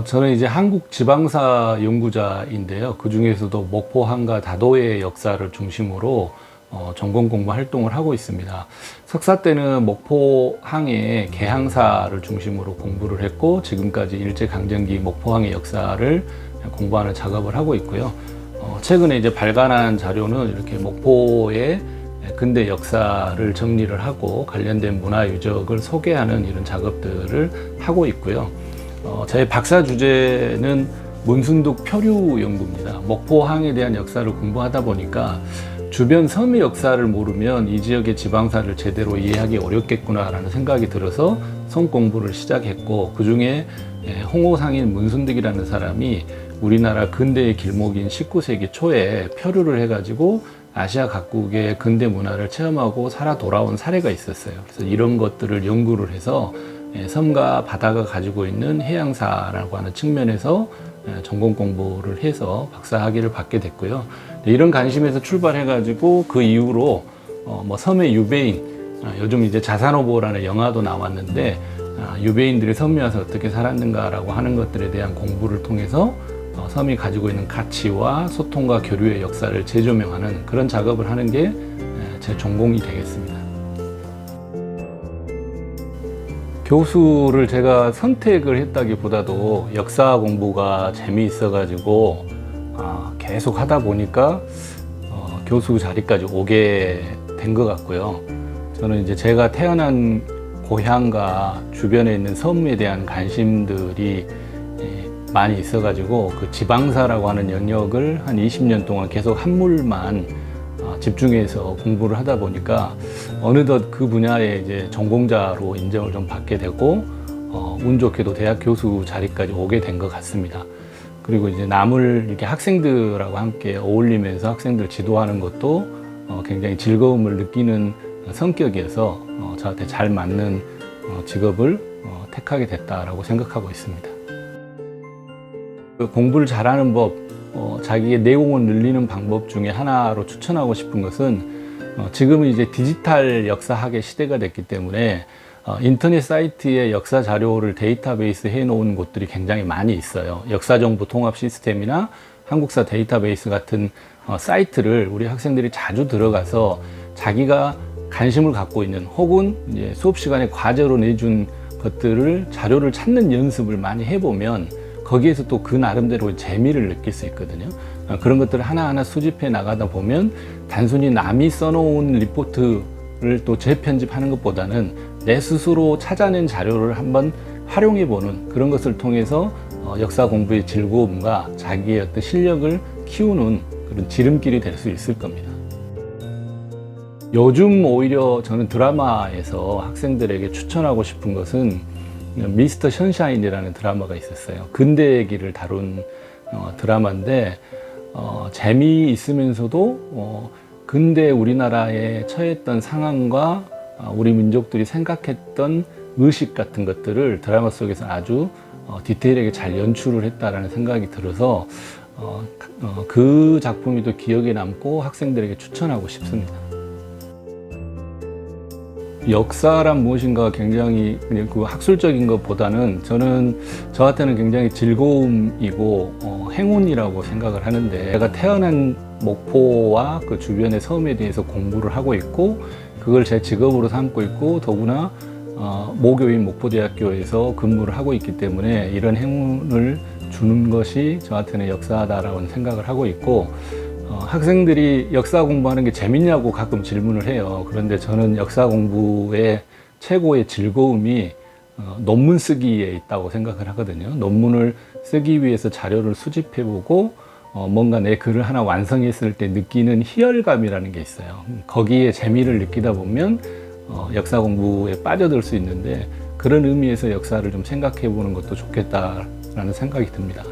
저는 이제 한국 지방사 연구자인데요. 그 중에서도 목포항과 다도의 역사를 중심으로 전공 공부 활동을 하고 있습니다. 석사 때는 목포항의 개항사를 중심으로 공부를 했고, 지금까지 일제강점기 목포항의 역사를 공부하는 작업을 하고 있고요. 최근에 이제 발간한 자료는 이렇게 목포의 근대 역사를 정리를 하고 관련된 문화 유적을 소개하는 이런 작업들을 하고 있고요. 제 박사 주제는 문순득 표류 연구입니다. 목포항에 대한 역사를 공부하다 보니까 주변 섬의 역사를 모르면 이 지역의 지방사를 제대로 이해하기 어렵겠구나라는 생각이 들어서 섬 공부를 시작했고, 그 중에 홍호상인 문순득이라는 사람이 우리나라 근대의 길목인 19세기 초에 표류를 해가지고 아시아 각국의 근대 문화를 체험하고 살아 돌아온 사례가 있었어요. 그래서 이런 것들을 연구를 해서 섬과 바다가 가지고 있는 해양사라고 하는 측면에서 전공 공부를 해서 박사 학위를 받게 됐고요. 이런 관심에서 출발해가지고 그 이후로 섬의 유배인, 요즘 이제 자산어보라는 영화도 나왔는데, 유배인들이 섬에 와서 어떻게 살았는가라고 하는 것들에 대한 공부를 통해서 섬이 가지고 있는 가치와 소통과 교류의 역사를 재조명하는 그런 작업을 하는 게 제 전공이 되겠습니다. 교수를 제가 선택을 했다기보다도 역사 공부가 재미있어가지고 계속 하다 보니까 교수 자리까지 오게 된 것 같고요. 저는 이제 제가 태어난 고향과 주변에 있는 섬에 대한 관심들이 많이 있어가지고 그 지방사라고 하는 영역을 한 20년 동안 계속 한물만 집중해서 공부를 하다 보니까 어느덧 그 분야에 이제 전공자로 인정을 좀 받게 되고 운 좋게도 대학 교수 자리까지 오게 된 것 같습니다. 그리고 이제 남을 이렇게 학생들하고 함께 어울리면서 학생들 지도하는 것도 굉장히 즐거움을 느끼는 성격이어서 저한테 잘 맞는 직업을 택하게 됐다라고 생각하고 있습니다. 공부를 잘하는 법, 자기의 내공을 늘리는 방법 중에 하나로 추천하고 싶은 것은 지금은 이제 디지털 역사학의 시대가 됐기 때문에 인터넷 사이트에 역사 자료를 데이터베이스 해놓은 곳들이 굉장히 많이 있어요. 역사정보 통합 시스템이나 한국사 데이터베이스 같은 사이트를 우리 학생들이 자주 들어가서 자기가 관심을 갖고 있는, 혹은 이제 수업 시간에 과제로 내준 것들을 자료를 찾는 연습을 많이 해보면 거기에서 또 그 나름대로 재미를 느낄 수 있거든요. 그런 것들을 하나하나 수집해 나가다 보면 단순히 남이 써놓은 리포트를 또 재편집하는 것보다는 내 스스로 찾아낸 자료를 한번 활용해보는 그런 것을 통해서 역사 공부의 즐거움과 자기의 어떤 실력을 키우는 그런 지름길이 될 수 있을 겁니다. 요즘 오히려 저는 드라마에서 학생들에게 추천하고 싶은 것은 미스터 션샤인이라는 드라마가 있었어요. 근대 얘기를 다룬 드라마인데 재미있으면서도 근대 우리나라에 처했던 상황과 우리 민족들이 생각했던 의식 같은 것들을 드라마 속에서 아주 디테일하게 잘 연출을 했다라는 생각이 들어서 그 작품이 또 기억에 남고 학생들에게 추천하고 싶습니다. 역사란 무엇인가 굉장히 그냥 그 학술적인 것보다는 저한테는 굉장히 즐거움이고 행운이라고 생각을 하는데, 제가 태어난 목포와 그 주변의 섬에 대해서 공부를 하고 있고 그걸 제 직업으로 삼고 있고 더구나 모교인 목포대학교에서 근무를 하고 있기 때문에 이런 행운을 주는 것이 저한테는 역사다라고 생각을 하고 있고, 학생들이 역사 공부하는 게 재밌냐고 가끔 질문을 해요. 그런데 저는 역사 공부의 최고의 즐거움이 논문 쓰기에 있다고 생각을 하거든요. 논문을 쓰기 위해서 자료를 수집해보고 뭔가 내 글을 하나 완성했을 때 느끼는 희열감이라는 게 있어요. 거기에 재미를 느끼다 보면 역사 공부에 빠져들 수 있는데, 그런 의미에서 역사를 좀 생각해 보는 것도 좋겠다라는 생각이 듭니다.